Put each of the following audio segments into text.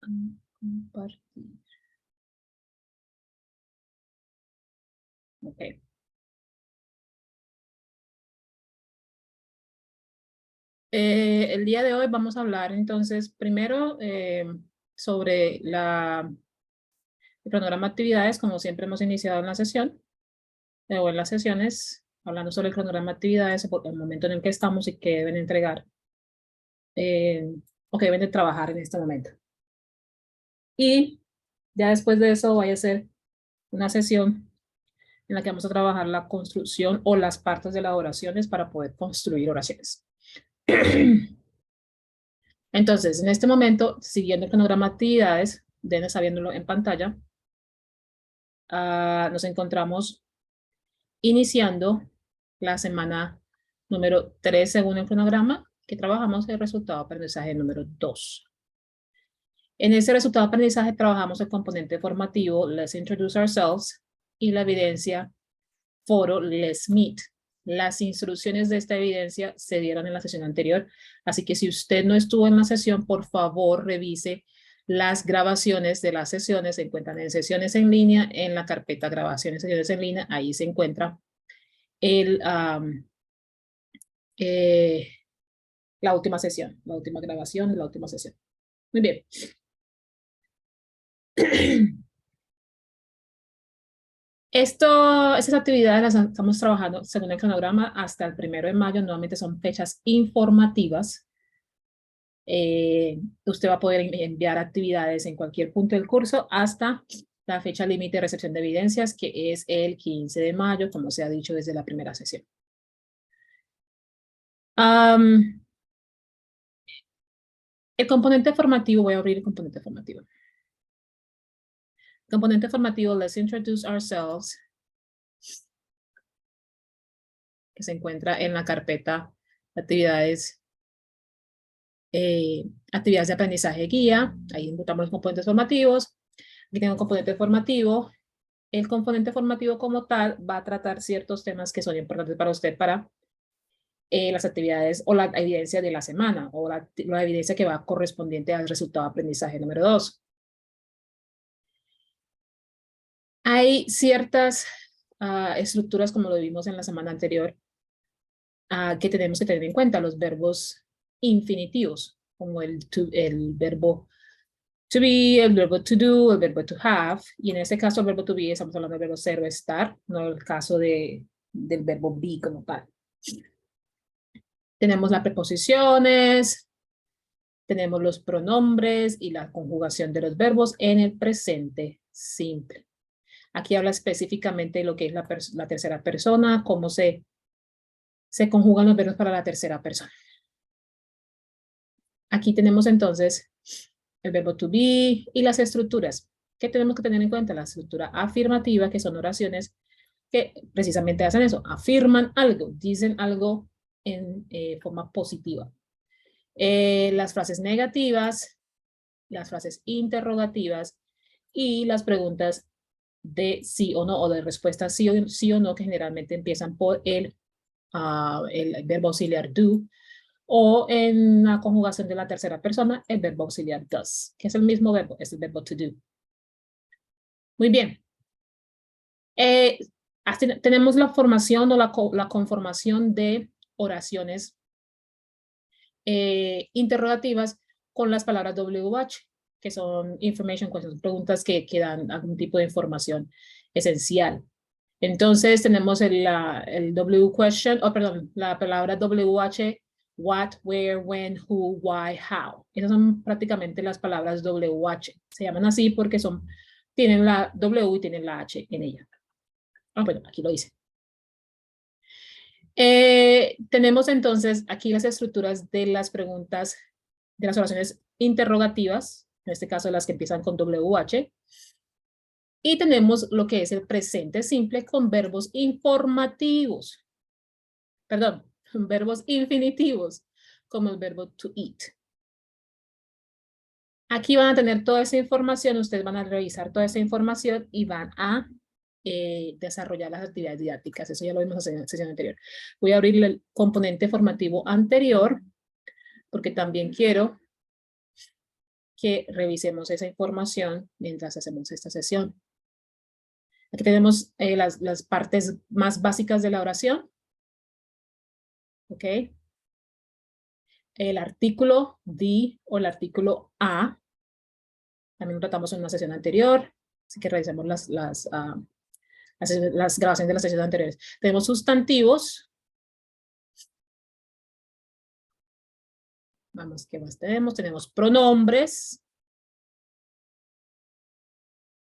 Compartir. Ok. El día de hoy vamos a hablar entonces primero sobre el cronograma de actividades, como siempre hemos iniciado en la sesión, o en las sesiones, hablando sobre el cronograma de actividades, el momento en el que estamos y qué deben entregar, o qué deben de trabajar en este momento. Y ya después de eso voy a hacer una sesión en la que vamos a trabajar la construcción o las partes de las oraciones para poder construir oraciones. Entonces, en este momento, siguiendo el cronograma de actividades, deben estar viéndolo en pantalla, nos encontramos iniciando la semana número 3 según el cronograma, que trabajamos el resultado de aprendizaje número 2. En ese resultado de aprendizaje trabajamos el componente formativo, Let's Introduce Ourselves, y la evidencia, foro, Let's Meet. Las instrucciones de esta evidencia se dieron en la sesión anterior, así que si usted no estuvo en la sesión, por favor revise las grabaciones de las sesiones. Se encuentran en sesiones en línea, en la carpeta grabaciones sesiones en línea, ahí se encuentra la última sesión, la última grabación, la última sesión. Muy bien. Estas actividades las estamos trabajando según el cronograma hasta el 1 de mayo. Nuevamente son fechas informativas. Usted va a poder enviar actividades en cualquier punto del curso hasta la fecha límite de recepción de evidencias, que es el 15 de mayo, como se ha dicho desde la primera sesión. El componente formativo, voy a abrir el componente formativo. Componente formativo, Let's Introduce Ourselves, que se encuentra en la carpeta de actividades, actividades de aprendizaje guía. Ahí encontramos los componentes formativos. Aquí tengo un componente formativo. El componente formativo como tal va a tratar ciertos temas que son importantes para usted para las actividades o la evidencia de la semana o la evidencia que va correspondiente al resultado de aprendizaje número 2. Hay ciertas estructuras, como lo vimos en la semana anterior, que tenemos que tener en cuenta, los verbos infinitivos, como el verbo to be, el verbo to do, el verbo to have, y en este caso el verbo to be estamos hablando del verbo ser o estar, no el caso del verbo be como tal. Tenemos las preposiciones, tenemos los pronombres y la conjugación de los verbos en el presente simple. Aquí habla específicamente de lo que es la tercera persona, cómo se conjugan los verbos para la tercera persona. Aquí tenemos entonces el verbo to be y las estructuras. ¿Qué tenemos que tener en cuenta? La estructura afirmativa, que son oraciones que precisamente hacen eso, afirman algo, dicen algo en forma positiva. Las frases negativas, las frases interrogativas y las preguntas de sí o no, o de respuesta sí o no, que generalmente empiezan por el verbo auxiliar do, o en la conjugación de la tercera persona, el verbo auxiliar does, que es el mismo verbo, es el verbo to do. Muy bien. Tenemos la formación o la conformación de oraciones interrogativas con las palabras WH, que son information questions, preguntas que dan algún tipo de información esencial. Entonces tenemos el W question, perdón, la palabra WH, what, where, when, who, why, how. Esas son prácticamente las palabras WH. Se llaman así porque tienen la W y tienen la H en ella. Bueno, aquí lo dice. Tenemos entonces aquí las estructuras de las preguntas, de las oraciones interrogativas, en este caso las que empiezan con WH. Y tenemos lo que es el presente simple con verbos informativos. Perdón, verbos infinitivos, como el verbo to eat. Aquí van a tener toda esa información, ustedes van a revisar toda esa información y van a desarrollar las actividades didácticas. Eso ya lo vimos en la sesión anterior. Voy a abrir el componente formativo anterior, porque también quiero que revisemos esa información mientras hacemos esta sesión. Aquí tenemos las partes más básicas de la oración. ¿Ok? El artículo the o el artículo a. También lo tratamos en una sesión anterior. Así que revisemos las grabaciones de las sesiones anteriores. Tenemos sustantivos. Vamos, ¿qué más tenemos? Tenemos pronombres.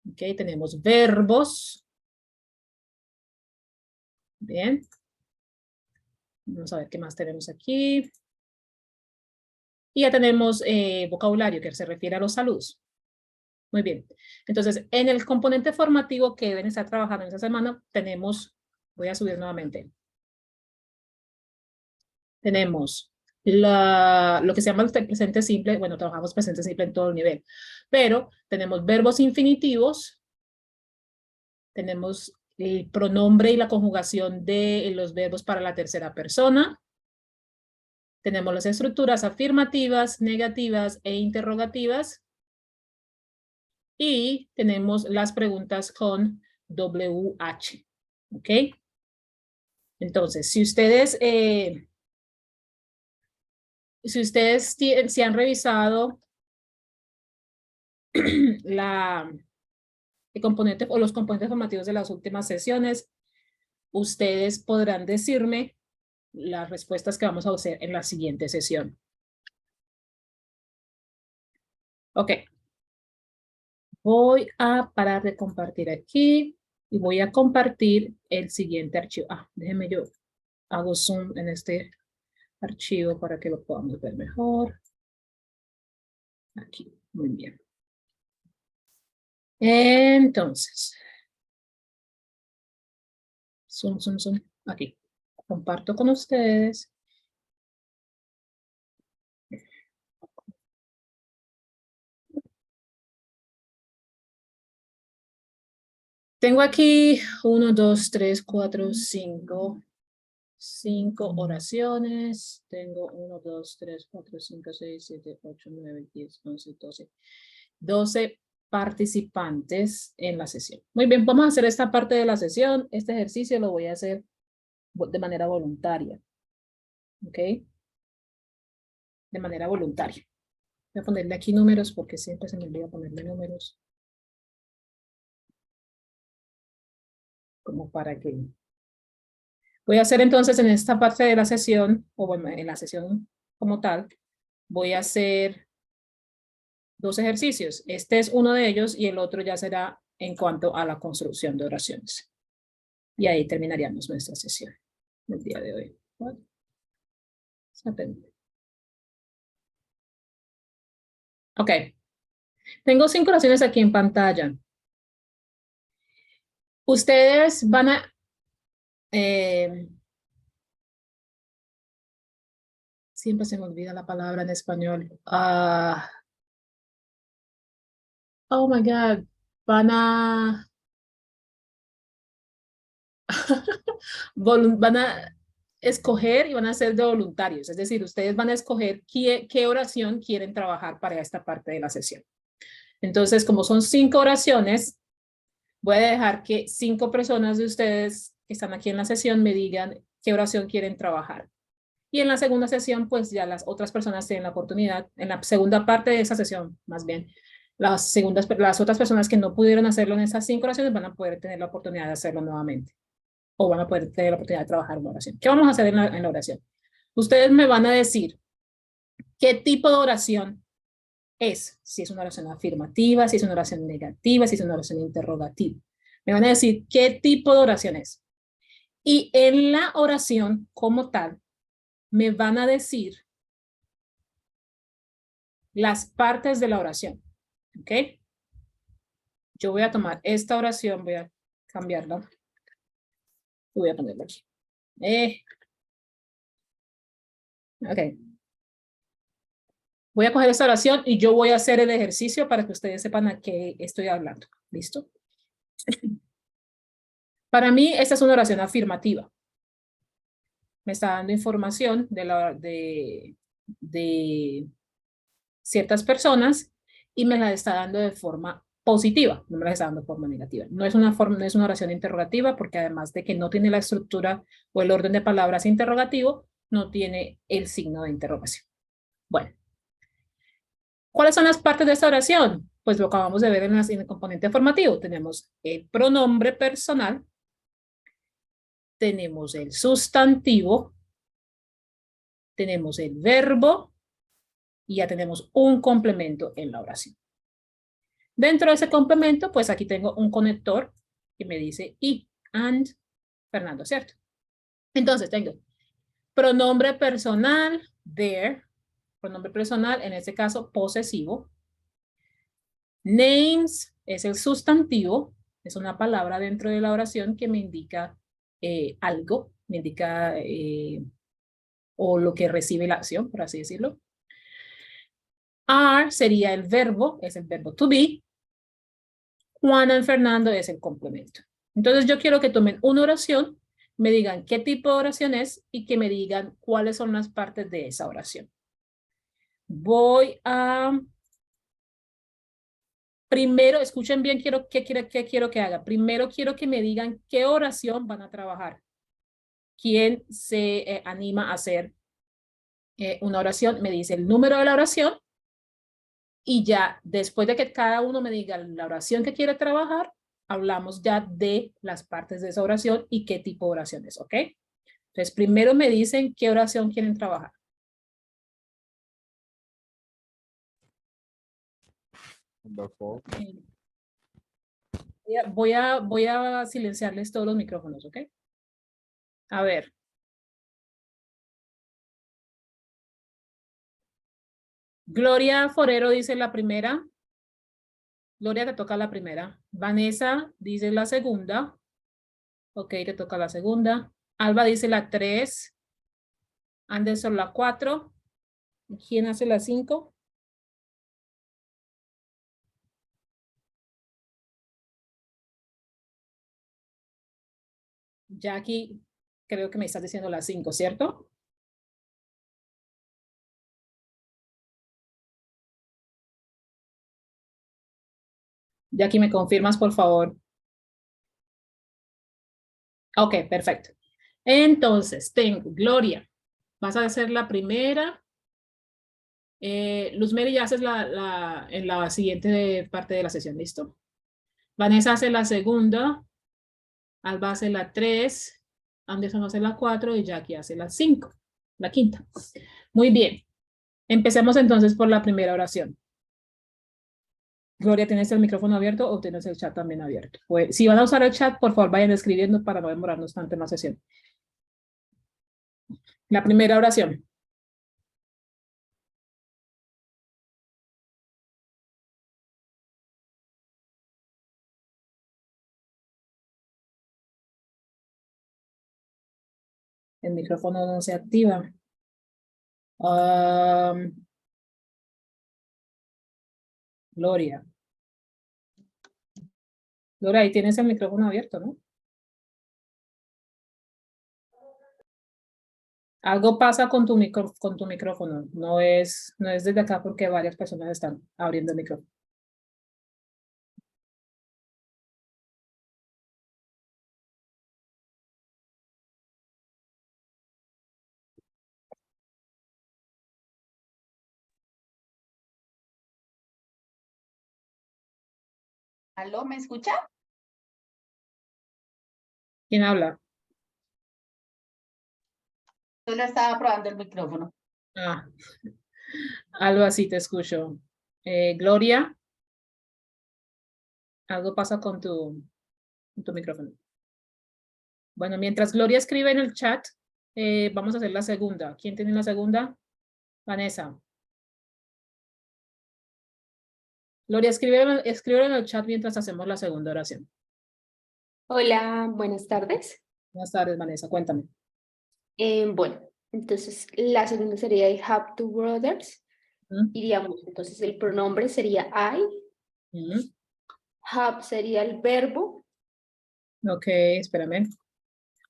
Ok, tenemos verbos. Bien. Vamos a ver qué más tenemos aquí. Y ya tenemos vocabulario que se refiere a los saludos. Muy bien. Entonces, en el componente formativo que deben estar trabajando en esta semana, tenemos, voy a subir nuevamente. Tenemos lo que se llama el presente simple. Bueno, trabajamos presente simple en todo el nivel. Pero tenemos verbos infinitivos. Tenemos el pronombre y la conjugación de los verbos para la tercera persona. Tenemos las estructuras afirmativas, negativas e interrogativas. Y tenemos las preguntas con WH. ¿Ok? Entonces, si ustedes si han revisado el componente o los componentes formativos de las últimas sesiones, ustedes podrán decirme las respuestas que vamos a hacer en la siguiente sesión. Ok. Voy a parar de compartir aquí y voy a compartir el siguiente archivo. Déjenme yo hago zoom en este archivo para que lo podamos ver mejor. Aquí, muy bien. Entonces, zoom, aquí. Comparto con ustedes. Tengo aquí 1, 2, 3, 4, 5 oraciones. Tengo 1, 2, 3, 4, 5, 6, 7, 8, 9, 10, 11, 12. 12 participantes en la sesión. Muy bien, vamos a hacer esta parte de la sesión. Este ejercicio lo voy a hacer de manera voluntaria. ¿Ok? De manera voluntaria. Voy a ponerle aquí números porque siempre se me olvida ponerle números. Como para que... Voy a hacer entonces en esta parte de la sesión, o bueno, en la sesión como tal, voy a hacer 2 ejercicios. Este es uno de ellos y el otro ya será en cuanto a la construcción de oraciones. Y ahí terminaríamos nuestra sesión el día de hoy. Ok. Tengo 5 oraciones aquí en pantalla. Ustedes van a... siempre se me olvida la palabra en español. Oh my God. Van a... van a escoger y van a ser de voluntarios. Es decir, ustedes van a escoger qué oración quieren trabajar para esta parte de la sesión. Entonces, como son 5 oraciones, voy a dejar que 5 personas de ustedes que están aquí en la sesión me digan qué oración quieren trabajar. Y en la segunda sesión, pues ya las otras personas tienen la oportunidad, en la segunda parte de esa sesión, más bien, las otras personas que no pudieron hacerlo en esas 5 oraciones van a poder tener la oportunidad de hacerlo nuevamente. O van a poder tener la oportunidad de trabajar una oración. ¿Qué vamos a hacer en la oración? Ustedes me van a decir qué tipo de oración es, si es una oración afirmativa, si es una oración negativa, si es una oración interrogativa. Me van a decir qué tipo de oración es. Y en la oración como tal, me van a decir las partes de la oración. ¿Ok? Yo voy a tomar esta oración, voy a cambiarla. Voy a ponerla aquí. Ok. Voy a coger esta oración y yo voy a hacer el ejercicio para que ustedes sepan a qué estoy hablando. ¿Listo? Para mí, esta es una oración afirmativa. Me está dando información de ciertas personas y me la está dando de forma positiva, no me la está dando de forma negativa. No es una forma, no es una oración interrogativa porque además de que no tiene la estructura o el orden de palabras interrogativo, no tiene el signo de interrogación. Bueno, ¿cuáles son las partes de esta oración? Pues lo acabamos de ver en el componente formativo. Tenemos el pronombre personal, tenemos el sustantivo, tenemos el verbo y ya tenemos un complemento en la oración. Dentro de ese complemento, pues aquí tengo un conector que me dice y, and, Fernando, ¿cierto? Entonces tengo pronombre personal, there, pronombre personal, en este caso posesivo. Names es el sustantivo, es una palabra dentro de la oración que me indica algo, me indica o lo que recibe la acción, por así decirlo. Are sería el verbo, es el verbo to be. Juana y Fernando es el complemento. Entonces yo quiero que tomen una oración, me digan qué tipo de oración es y que me digan cuáles son las partes de esa oración. Voy a... Primero, escuchen bien, qué quiero que haga. Primero quiero que me digan qué oración van a trabajar. ¿Quién se anima a hacer una oración? Me dice el número de la oración y ya después de que cada uno me diga la oración que quiere trabajar, hablamos ya de las partes de esa oración y qué tipo de oración es, ¿ok? Entonces, primero me dicen qué oración quieren trabajar. Number 4. Voy a silenciarles todos los micrófonos, ¿ok? A ver. Gloria Forero dice la primera. Gloria, te toca la primera. Vanessa dice la segunda. Ok, te toca la segunda. Alba dice la 3. Anderson la 4. ¿Quién hace la 5? Jackie, creo que me estás diciendo la 5, ¿cierto? Jackie, ¿me confirmas, por favor? Ok, perfecto. Entonces, tengo Gloria. Vas a hacer la primera. Luzmeri ya haces en la siguiente parte de la sesión, ¿listo? Vanessa hace la segunda. Alba hace la 3. Anderson hace la 4 y Jackie hace la 5, la quinta. Muy bien. Empecemos entonces por la primera oración. Gloria, ¿tienes el micrófono abierto o tienes el chat también abierto? Pues, si van a usar el chat, por favor vayan escribiendo para no demorarnos tanto en la sesión. La primera oración. El micrófono no se activa. Gloria. Gloria, ahí tienes el micrófono abierto, ¿no? Algo pasa con tu micrófono. No es desde acá porque varias personas están abriendo el micrófono. ¿Aló, me escucha? ¿Quién habla? Solo estaba probando el micrófono. Ah, algo así te escucho. Gloria, algo pasa con tu micrófono. Bueno, mientras Gloria escribe en el chat, vamos a hacer la segunda. ¿Quién tiene la segunda? Vanessa. Gloria, escribe en el chat mientras hacemos la segunda oración. Hola, buenas tardes. Buenas tardes, Vanessa, cuéntame. Bueno, entonces la segunda sería I have two brothers. ¿Mm? Iríamos, entonces el pronombre sería I. ¿Mm? Have sería el verbo. Ok, espérame.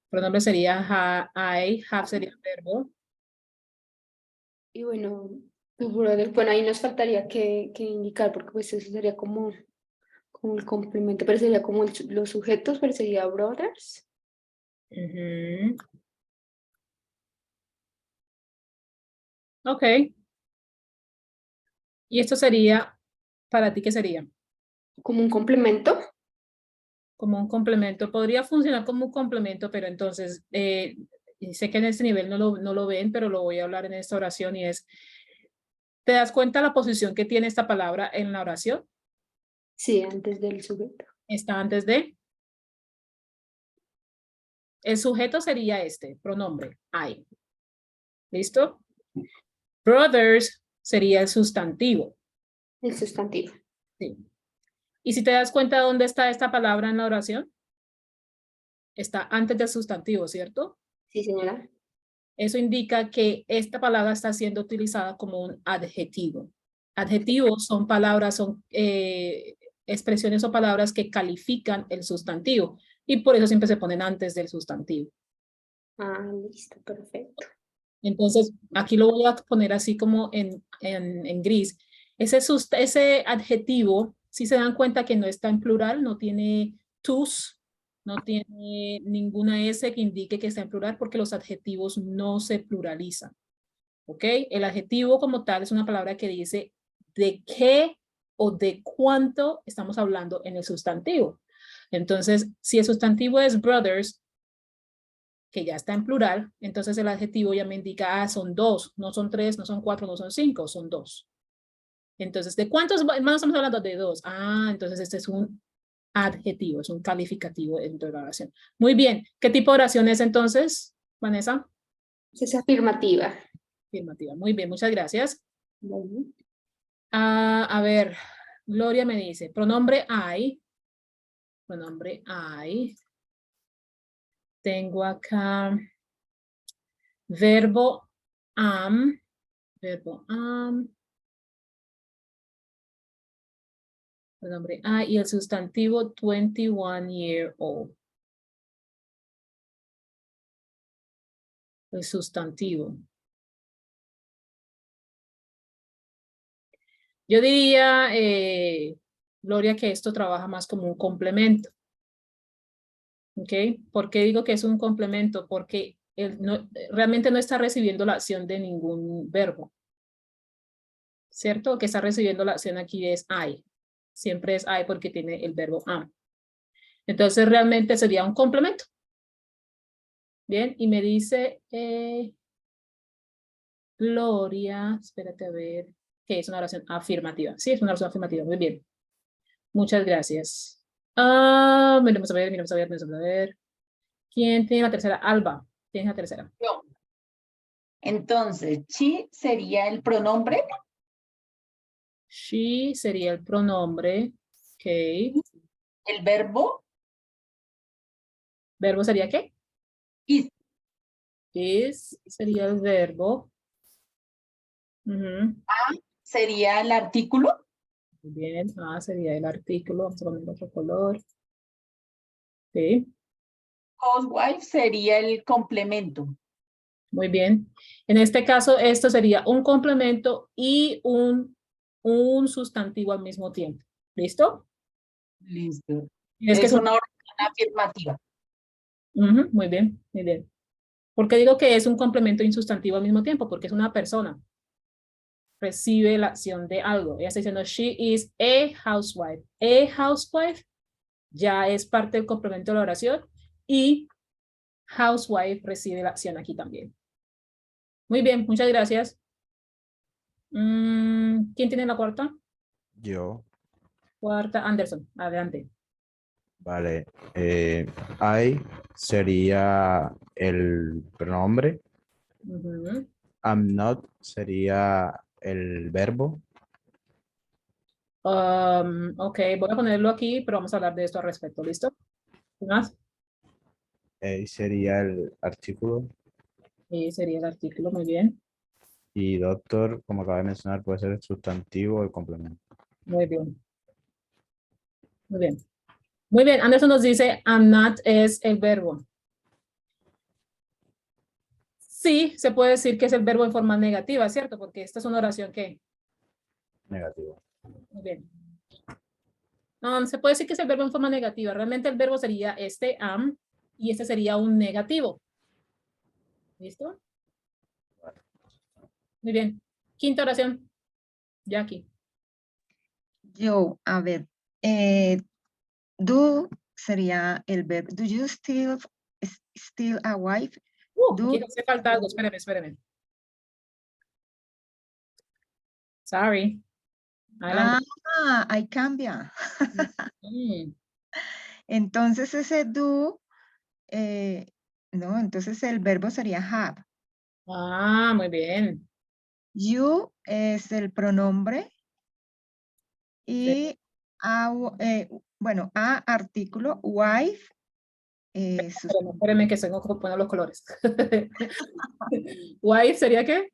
Pronombre sería I, have sería el verbo. Y bueno, Tu brother. Bueno, ahí nos faltaría que indicar, porque pues eso sería como el complemento, pero sería como los sujetos, pero sería brothers. Ujú. Ok. Y esto sería, ¿para ti qué sería? Como un complemento. Como un complemento. Podría funcionar como un complemento, pero entonces, sé que en este nivel no lo ven, pero lo voy a hablar en esta oración y es, ¿te das cuenta la posición que tiene esta palabra en la oración? Sí, antes del sujeto. Está antes de. El sujeto sería este, pronombre, I. ¿Listo? Brothers sería el sustantivo. El sustantivo. Sí. Y si te das cuenta dónde está esta palabra en la oración, está antes del sustantivo, ¿cierto? Sí, señora. Eso indica que esta palabra está siendo utilizada como un adjetivo. Adjetivos son palabras, son expresiones o palabras que califican el sustantivo y por eso siempre se ponen antes del sustantivo. Ah, listo, perfecto. Entonces, aquí lo voy a poner así como en gris. Ese adjetivo, si se dan cuenta que no está en plural, no tiene tus, no tiene ninguna S que indique que está en plural porque los adjetivos no se pluralizan. ¿Ok? El adjetivo como tal es una palabra que dice de qué o de cuánto estamos hablando en el sustantivo. Entonces, si el sustantivo es brothers, que ya está en plural, entonces el adjetivo ya me indica, son dos, no son tres, no son cuatro, no son cinco, son dos. Entonces, ¿de cuántos hermanos estamos hablando? De dos. Entonces este es un adjetivo, es un calificativo dentro de la oración. Muy bien. ¿Qué tipo de oración es entonces, Vanessa? Es afirmativa. Afirmativa. Muy bien, muchas gracias. Bueno, A ver, Gloria me dice, pronombre I. Pronombre I. Tengo acá verbo am. Verbo am. Pronombre I y el sustantivo 21-year-old. El sustantivo. Yo diría, Gloria, que esto trabaja más como un complemento. ¿Ok? ¿Por qué digo que es un complemento? Porque realmente no está recibiendo la acción de ningún verbo. ¿Cierto? Que está recibiendo la acción aquí es I. Siempre es I porque tiene el verbo am. Entonces realmente sería un complemento. Bien, y me dice Gloria, espérate a ver, que es una oración afirmativa. Sí, es una oración afirmativa, muy bien. Muchas gracias. Miremos a ver, miremos a ver, miremos a ver. ¿Quién tiene la tercera? Alba, tienes la tercera. Yo. Entonces, she sería el pronombre, She sería el pronombre. Ok. el verbo ¿Verbo sería qué? is. Is sería el verbo. Ujú. Sería el artículo, Muy bien. Sería el artículo. Vamos a poner otro color. Sí. housewife sería el complemento. Muy bien. En este caso, esto sería un complemento y un sustantivo al mismo tiempo. ¿Listo? Listo. Y es que Es es un- una oración afirmativa. Ujú, muy bien, muy bien. ¿Por qué digo que es un complemento y un sustantivo al mismo tiempo? Porque es una persona. Recibe la acción de algo. Ella está diciendo, she is a housewife. A housewife ya es parte del complemento de la oración y housewife recibe la acción aquí también. Muy bien, muchas gracias. ¿Quién tiene la cuarta? Yo. Cuarta, Anderson, adelante. Vale. I sería el pronombre. Ujú. I'm not sería el verbo. Ok, voy a ponerlo aquí, pero vamos a hablar de esto al respecto, ¿listo? ¿Qué más? Sería el artículo. Y sería el artículo, muy bien, Y doctor, como acaba de mencionar, puede ser el sustantivo o el complemento. muy bien, muy bien. Muy bien, Anderson nos dice, I'm not es el verbo. Sí, se puede decir que es el verbo en forma negativa, ¿cierto? Porque esta es una oración que... Negativo. Muy bien. No, se puede decir que es el verbo en forma negativa. Realmente el verbo sería este am y este sería un negativo. ¿Listo? Muy bien. Quinta oración. Jackie. Yo, a ver, do sería el verbo. Do you still a wife? Do, Aquí hace falta algo. Espérame. Sorry. Adelante. ahí cambia. Mm. Entonces ese do, no, entonces el verbo sería have. Ah, muy bien. You es el pronombre y bueno, a artículo, wife, Espérame que tengo que poner los colores. Wife sería qué?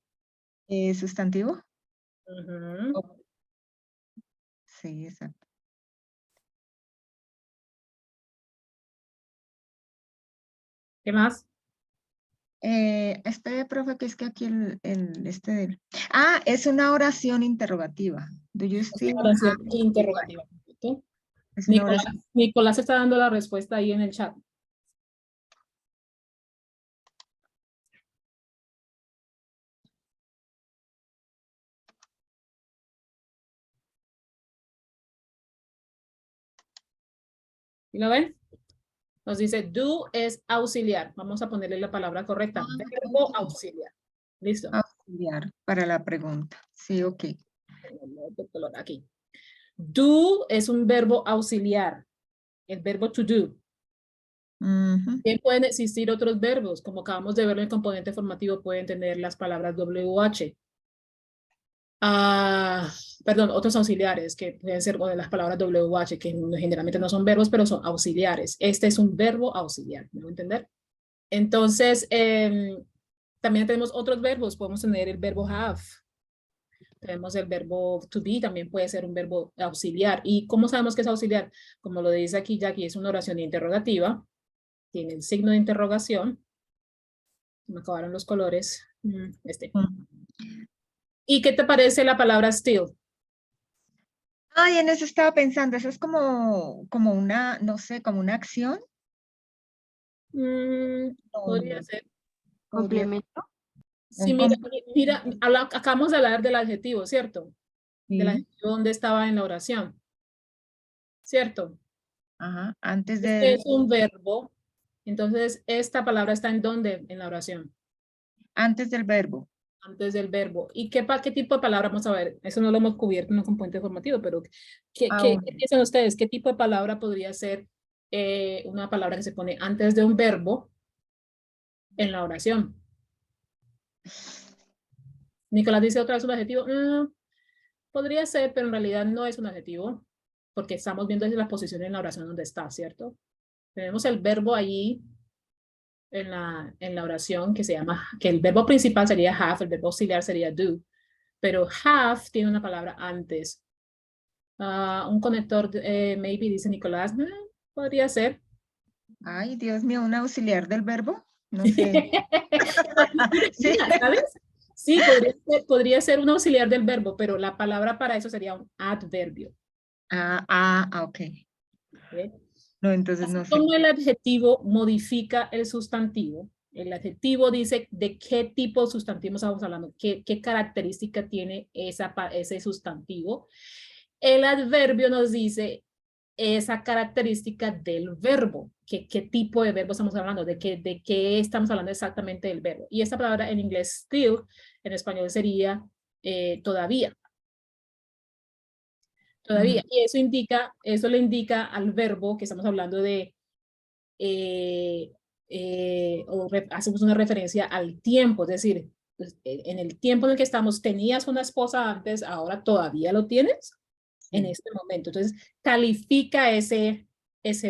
sustantivo. Ujú. Sí, exacto. ¿Qué más? Profe, que es que aquí es una oración interrogativa. Do you still Oración have- interrogativa. ¿Ok? Es una oración. Nicolás está dando la respuesta ahí en el chat. ¿Y lo ven? Nos dice do es auxiliar. Vamos a ponerle la palabra correcta. Verbo auxiliar. ¿Listo? Auxiliar para la pregunta. Sí, ok. Aquí. Do es un verbo auxiliar. El verbo to do. Ujú. También pueden existir otros verbos, como acabamos de ver en el componente formativo, pueden tener las palabras WH. Perdón, otros auxiliares que pueden ser de las palabras WH, que generalmente no son verbos, pero son auxiliares. Este es un verbo auxiliar, ¿me voy a entender? Entonces, también tenemos otros verbos. Podemos tener el verbo have. Tenemos el verbo to be, también puede ser un verbo auxiliar. ¿Y cómo sabemos que es auxiliar? Como lo dice aquí Jackie, es una oración interrogativa. Tiene el signo de interrogación. Me acabaron los colores. ¿Y qué te parece la palabra still? Ay, en eso estaba pensando. Eso es como una, no sé, como una acción. Podría ser. Complemento. Sí, mira, acabamos de hablar del adjetivo, ¿cierto? Del Sí. adjetivo donde estaba en la oración, ¿cierto? Ajá. Antes Este del, es un verbo. Entonces, esta palabra está en dónde en la oración. antes del verbo. Antes del verbo. ¿Y qué tipo de palabra vamos a ver? Eso no lo hemos cubierto en un componente formativo, pero ¿qué Bueno. piensan ustedes? ¿Qué tipo de palabra podría ser una palabra que se pone antes de un verbo en la oración? Nicolás dice otra vez un adjetivo. Podría ser, pero en realidad no es un adjetivo, porque estamos viendo desde la posición en la oración donde está, ¿cierto? Tenemos el verbo allí en la oración que se llama, que el verbo principal sería have, el verbo auxiliar sería do, pero have tiene una palabra antes. Un conector, maybe, dice Nicolás, podría ser. Ay, Dios mío, un auxiliar del verbo. No sé. Sí. Mira, ¿sabes? Sí, podría ser un auxiliar del verbo, pero la palabra para eso sería un adverbio. Ok. ¿Ok? No, entonces Así no sé. como el adjetivo modifica el sustantivo, el adjetivo dice de qué tipo de sustantivo estamos hablando, qué característica tiene ese sustantivo. El adverbio nos dice esa característica del verbo, qué tipo de verbo estamos hablando, de qué estamos hablando exactamente del verbo. Y esta palabra en inglés still, en español sería todavía. Todavía. Y eso le indica al verbo que estamos hablando de hacemos una referencia al tiempo, es decir, pues, en el tiempo en el que estamos, tenías una esposa antes, ahora todavía lo tienes en este momento. Entonces, califica ese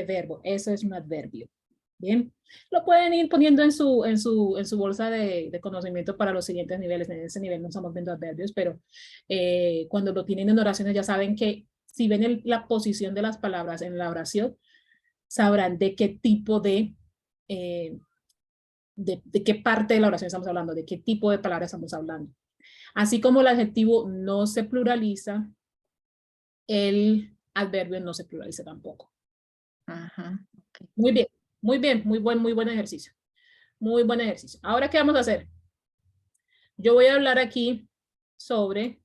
verbo, eso es un adverbio. Bien, lo pueden ir poniendo en su bolsa de conocimiento para los siguientes niveles. En ese nivel no estamos viendo adverbios, pero cuando lo tienen en oraciones ya saben que si ven la posición de las palabras en la oración, sabrán de qué tipo de de qué parte de la oración estamos hablando, de qué tipo de palabra estamos hablando. Así como el adjetivo no se pluraliza, el adverbio no se pluraliza tampoco. Ajá. Ok. Muy bien, muy bien, muy buen ejercicio. Muy buen ejercicio. Ahora, ¿qué vamos a hacer? Yo voy a hablar aquí sobre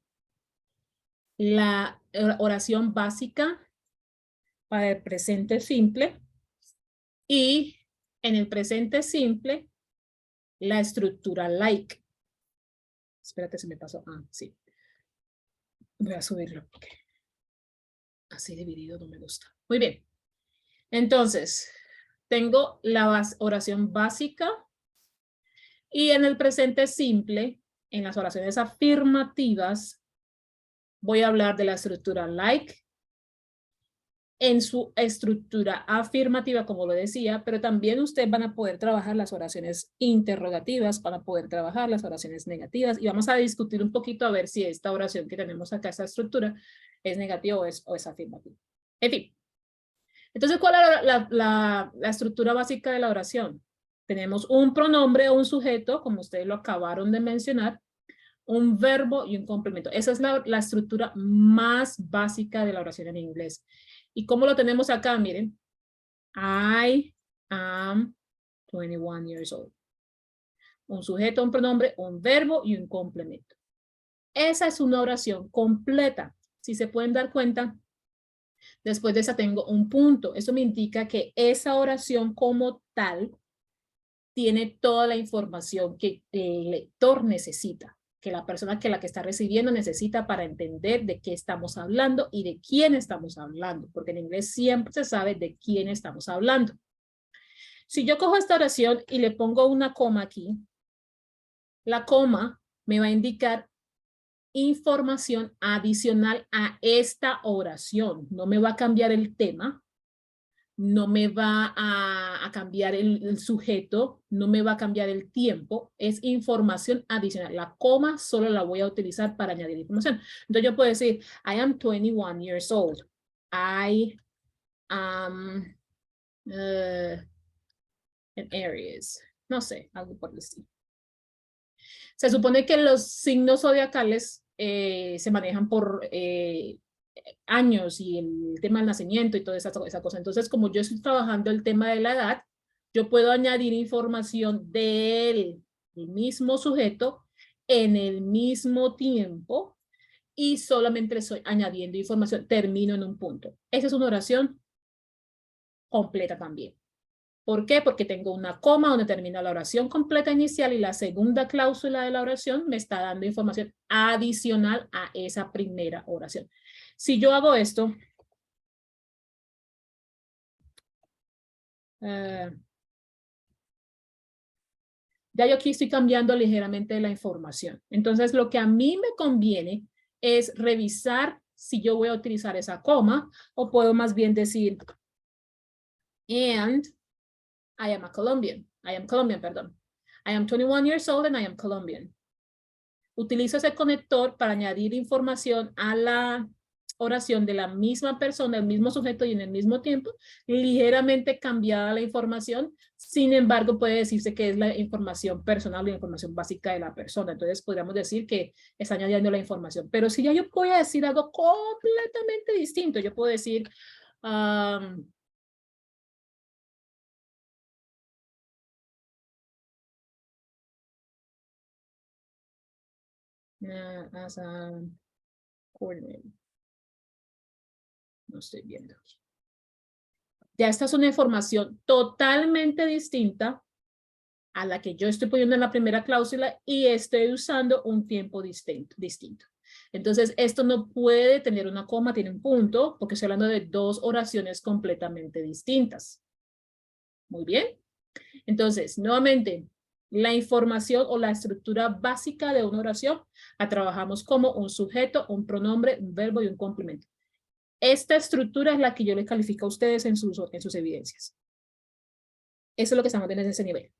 la oración básica para el presente simple y en el presente simple la estructura like. Espérate, se me pasó. Ah, sí. Voy a subirlo porque así dividido no me gusta. Muy bien. Entonces, tengo la oración básica y en el presente simple, en las oraciones afirmativas, voy a hablar de la estructura like en su estructura afirmativa, como lo decía, pero también ustedes van a poder trabajar las oraciones interrogativas, van a poder trabajar las oraciones negativas y vamos a discutir un poquito a ver si esta oración que tenemos acá, esta estructura, es negativa o es afirmativa. En fin. Entonces, ¿cuál es la estructura básica de la oración? Tenemos un pronombre o un sujeto, como ustedes lo acabaron de mencionar, un verbo y un complemento. Esa es la estructura más básica de la oración en inglés. ¿Y cómo lo tenemos acá? Miren. I am 21 years old. Un sujeto, un pronombre, un verbo y un complemento. Esa es una oración completa. Si se pueden dar cuenta, después de esa tengo un punto. Eso me indica que esa oración como tal tiene toda la información que el lector necesita, que la persona que está recibiendo necesita para entender de qué estamos hablando y de quién estamos hablando, porque en inglés siempre se sabe de quién estamos hablando. Si yo cojo esta oración y le pongo una coma aquí, la coma me va a indicar información adicional a esta oración. No me va a cambiar el tema, no me va a cambiar el sujeto, no me va a cambiar el tiempo, es información adicional. La coma solo la voy a utilizar para añadir información. Entonces yo puedo decir, I am 21 years old. I am in Aries. No sé, algo por el estilo. Se supone que los signos zodiacales se manejan por años y el tema del nacimiento y toda esa cosa. Entonces, como yo estoy trabajando el tema de la edad, yo puedo añadir información del mismo sujeto en el mismo tiempo y solamente le estoy añadiendo información, termino en un punto. Esa es una oración completa también. ¿Por qué? Porque tengo una coma donde termina la oración completa inicial y la segunda cláusula de la oración me está dando información adicional a esa primera oración. Si yo hago esto, ya yo aquí estoy cambiando ligeramente la información. Entonces, lo que a mí me conviene es revisar si yo voy a utilizar esa coma o puedo más bien decir, and I am a Colombian. I am Colombian, perdón. I am 21 years old and I am Colombian. Utilizo ese conector para añadir información a la oración de la misma persona, el mismo sujeto y en el mismo tiempo, ligeramente cambiada la información. Sin embargo, puede decirse que es la información personal, la información básica de la persona. Entonces, podríamos decir que está añadiendo la información. Pero si ya yo voy a decir algo completamente distinto, yo puedo decir, as a coordinator. No estoy viendo aquí. Ya esta es una información totalmente distinta a la que yo estoy poniendo en la primera cláusula y estoy usando un tiempo distinto. Entonces, esto no puede tener una coma, tiene un punto, porque estoy hablando de dos oraciones completamente distintas. Muy bien. Entonces, nuevamente, la información o la estructura básica de una oración la trabajamos como un sujeto, un pronombre, un verbo y un complemento. Esta estructura es la que yo les califico a ustedes en sus evidencias. Eso es lo que estamos viendo en ese nivel.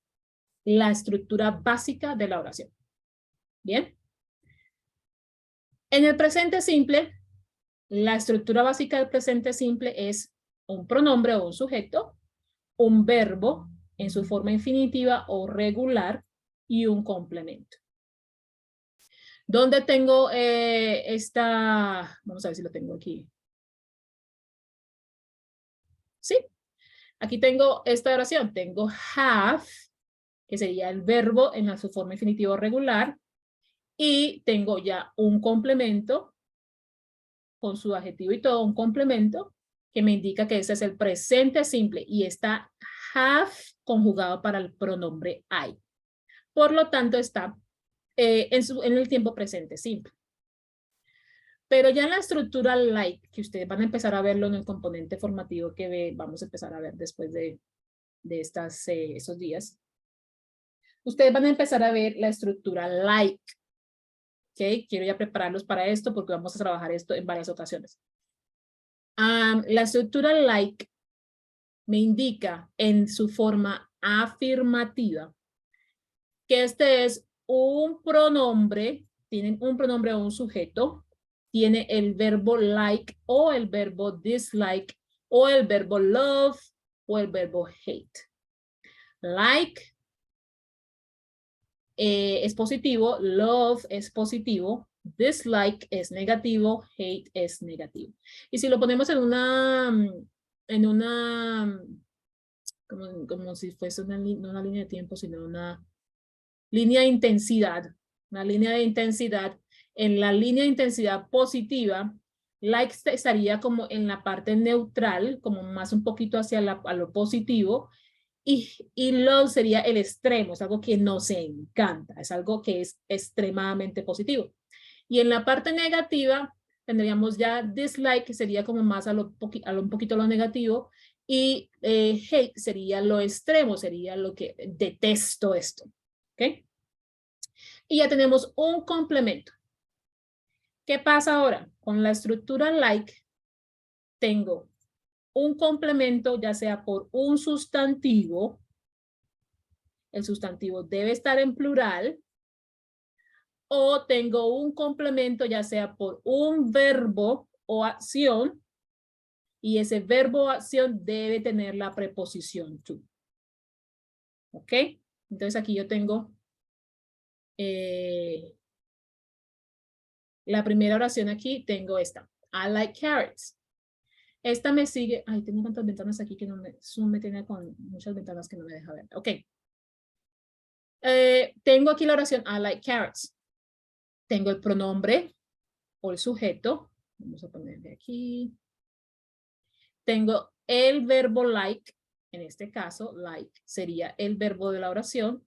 La estructura básica de la oración. ¿Bien? En el presente simple, la estructura básica del presente simple es un pronombre o un sujeto, un verbo en su forma infinitiva o regular y un complemento. ¿Dónde tengo esta? Vamos a ver si lo tengo aquí. Sí, aquí tengo esta oración. Tengo have, que sería el verbo en su forma infinitiva regular, y tengo ya un complemento con su adjetivo y todo, un complemento que me indica que ese es el presente simple y está have conjugado para el pronombre I. Por lo tanto, está en el tiempo presente simple. Pero ya en la estructura like, que ustedes van a empezar a verlo en el componente formativo que vamos a empezar a ver después de estos días, ustedes van a empezar a ver la estructura like. ¿Ok? Quiero ya prepararlos para esto porque vamos a trabajar esto en varias ocasiones. La estructura like me indica en su forma afirmativa que este es un pronombre, tienen un pronombre o un sujeto, tiene el verbo like o el verbo dislike o el verbo love o el verbo hate. Like es positivo, love es positivo, dislike es negativo, hate es negativo. Y si lo ponemos en una como si fuese no una línea de tiempo, sino una línea de intensidad, una línea de intensidad, en la línea de intensidad positiva, like estaría como en la parte neutral, como más un poquito hacia a lo positivo, y love sería el extremo, es algo que nos encanta, es algo que es extremadamente positivo. Y en la parte negativa tendríamos ya dislike, que sería como más un poquito lo negativo, y hate sería lo extremo, sería lo que detesto esto. ¿Ok? Y ya tenemos un complemento. ¿Qué pasa ahora? Con la estructura like, tengo un complemento, ya sea por un sustantivo, el sustantivo debe estar en plural, o tengo un complemento, ya sea por un verbo o acción, y ese verbo o acción debe tener la preposición to. ¿Ok? Entonces aquí yo tengo la primera oración aquí, tengo esta. I like carrots. Esta me sigue. Ay, tengo tantas ventanas aquí que Zoom me tiene con muchas ventanas que no me deja ver. Ok. Tengo aquí la oración I like carrots. Tengo el pronombre o el sujeto. Vamos a ponerle aquí. Tengo el verbo like. En este caso, like sería el verbo de la oración.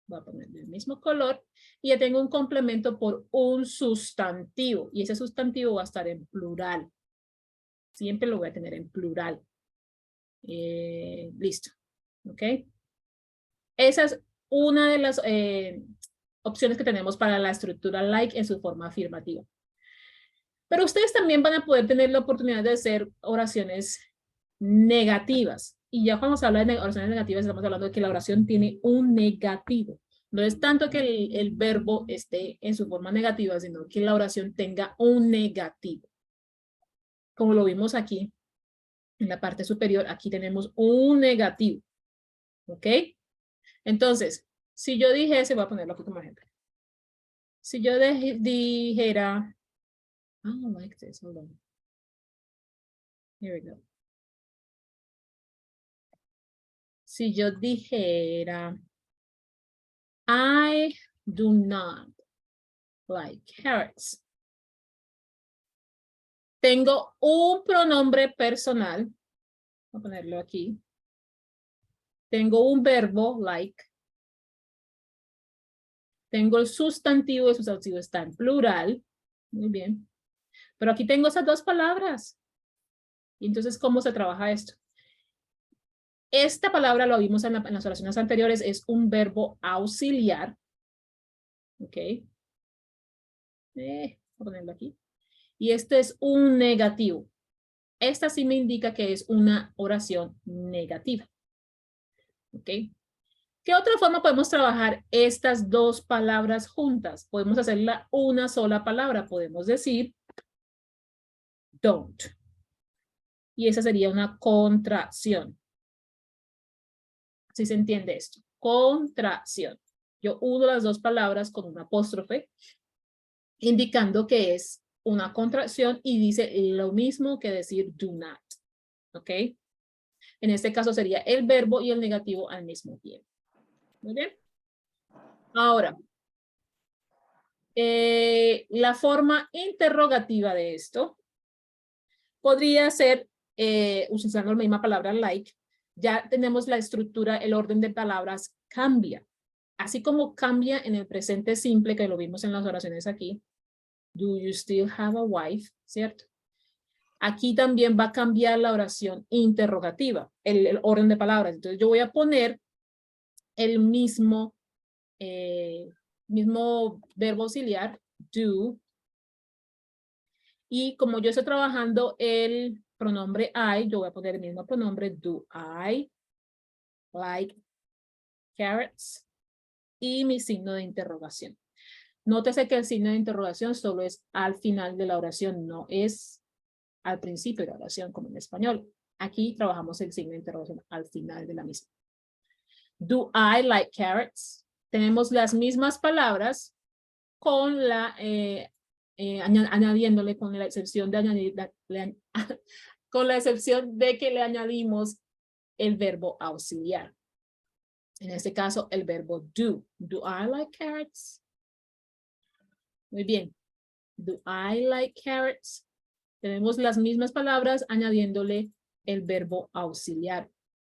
Voy a ponerle el mismo color. Y ya tengo un complemento por un sustantivo. Y ese sustantivo va a estar en plural. Siempre lo voy a tener en plural. Listo. ¿Ok? Esa es una de las opciones que tenemos para la estructura like en su forma afirmativa. Pero ustedes también van a poder tener la oportunidad de hacer oraciones negativas. Y ya cuando se habla de oraciones negativas, estamos hablando de que la oración tiene un negativo. No es tanto que el verbo esté en su forma negativa, sino que la oración tenga un negativo. Como lo vimos aquí, en la parte superior, aquí tenemos un negativo. ¿Ok? Entonces, si yo dijese, voy a ponerlo aquí como ejemplo. Si yo dijera, I don't like this, hold on. Here we go. Si yo dijera, I do not like carrots. Tengo un pronombre personal. Voy a ponerlo aquí. Tengo un verbo, like. Tengo el sustantivo, el sustantivo está en plural. Muy bien. Pero aquí tengo esas dos palabras. Y entonces, ¿cómo se trabaja esto? Esta palabra lo vimos en las oraciones anteriores, es un verbo auxiliar. Ok. Voy a ponerlo aquí. Y este es un negativo. Esta sí me indica que es una oración negativa. ¿Ok? ¿Qué otra forma podemos trabajar estas dos palabras juntas? Podemos hacerla una sola palabra. Podemos decir don't. Y esa sería una contracción. Así se entiende esto. Contracción. Yo uno las dos palabras con un apóstrofe, indicando que es una contracción y dice lo mismo que decir do not. ¿Ok? En este caso sería el verbo y el negativo al mismo tiempo. Muy bien. Ahora, la forma interrogativa de esto podría ser, usando la misma palabra like, ya tenemos la estructura, el orden de palabras cambia. Así como cambia en el presente simple, que lo vimos en las oraciones aquí. Do you still have a wife? ¿Cierto? Aquí también va a cambiar la oración interrogativa, el orden de palabras. Entonces yo voy a poner el mismo verbo auxiliar, do. Y como yo estoy trabajando el pronombre I, yo voy a poner el mismo pronombre, do I like carrots, y mi signo de interrogación. Nótese que el signo de interrogación solo es al final de la oración, no es al principio de la oración como en español. Aquí trabajamos el signo de interrogación al final de la misma. Do I like carrots? Tenemos las mismas palabras con la, añadiéndole con la excepción de añadir, con la excepción de que le añadimos el verbo auxiliar. En este caso, el verbo do. Do I like carrots? Muy bien. Do I like carrots? Tenemos las mismas palabras añadiéndole el verbo auxiliar.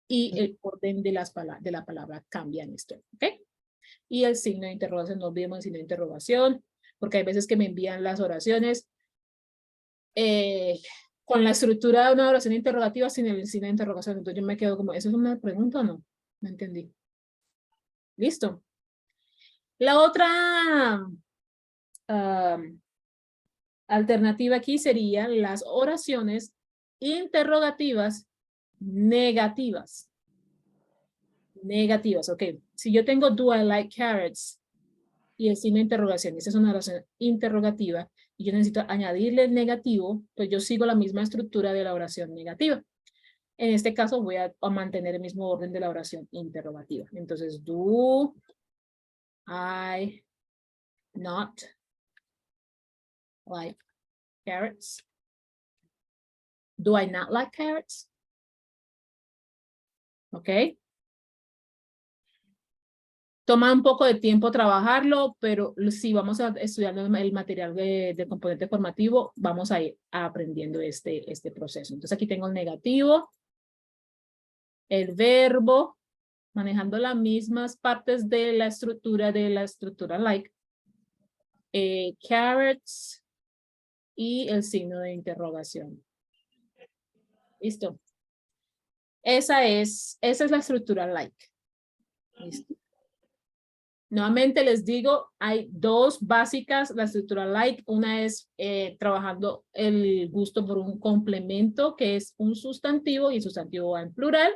Y el orden de la palabra cambia en esto. ¿Ok? Y el signo de interrogación, no olvidemos el signo de interrogación, porque hay veces que me envían las oraciones con la estructura de una oración interrogativa sin el signo de interrogación. Entonces yo me quedo como, ¿eso es una pregunta o no? No entendí. ¿Listo? La otra alternativa aquí serían las oraciones interrogativas negativas. Negativas, ok. Si yo tengo do I like carrots y el signo de interrogación, esa es una oración interrogativa, y yo necesito añadirle el negativo, pues yo sigo la misma estructura de la oración negativa. En este caso voy a mantener el mismo orden de la oración interrogativa. Entonces, do I not like carrots? Do I not like carrots? ¿Ok? Toma un poco de tiempo trabajarlo, pero si vamos a estudiar el material de componente formativo, vamos a ir aprendiendo este proceso. Entonces aquí tengo el negativo, el verbo, manejando las mismas partes de la estructura like, carrots y el signo de interrogación. ¿Listo? Esa es la estructura like. ¿Listo? Nuevamente les digo, hay dos básicas, la estructura like. Una es trabajando el gusto por un complemento, que es un sustantivo, y el sustantivo va en plural,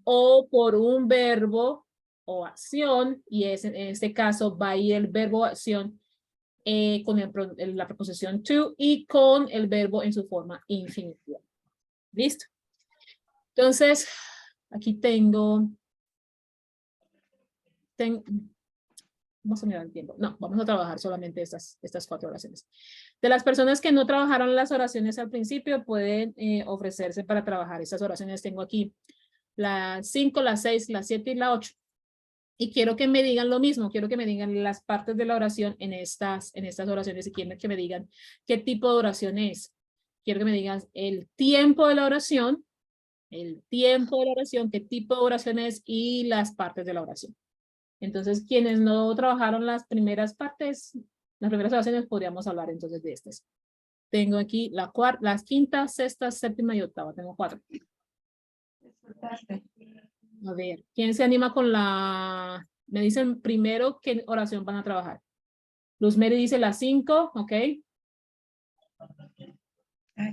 o por un verbo o acción, y en este caso va a ir el verbo o acción con la preposición to y con el verbo en su forma infinitiva. ¿Listo? Entonces, aquí tengo... Vamos a mirar el tiempo. No, vamos a trabajar solamente estas 4 oraciones. De las personas que no trabajaron las oraciones al principio, pueden ofrecerse para trabajar estas oraciones. Tengo aquí la 5, la 6, la 7 y la 8. Y quiero que me digan lo mismo. Quiero que me digan las partes de la oración en estas oraciones y quiero que me digan qué tipo de oración es. Quiero que me digan el tiempo de la oración, qué tipo de oración es y las partes de la oración. Entonces, quienes no trabajaron las primeras partes, las primeras oraciones, podríamos hablar entonces de estas. Tengo aquí la quinta, sexta, séptima y octava. Tengo 4. A ver, ¿quién se anima con la... Me dicen primero qué oración van a trabajar. Luz Mary dice la 5, ¿ok? I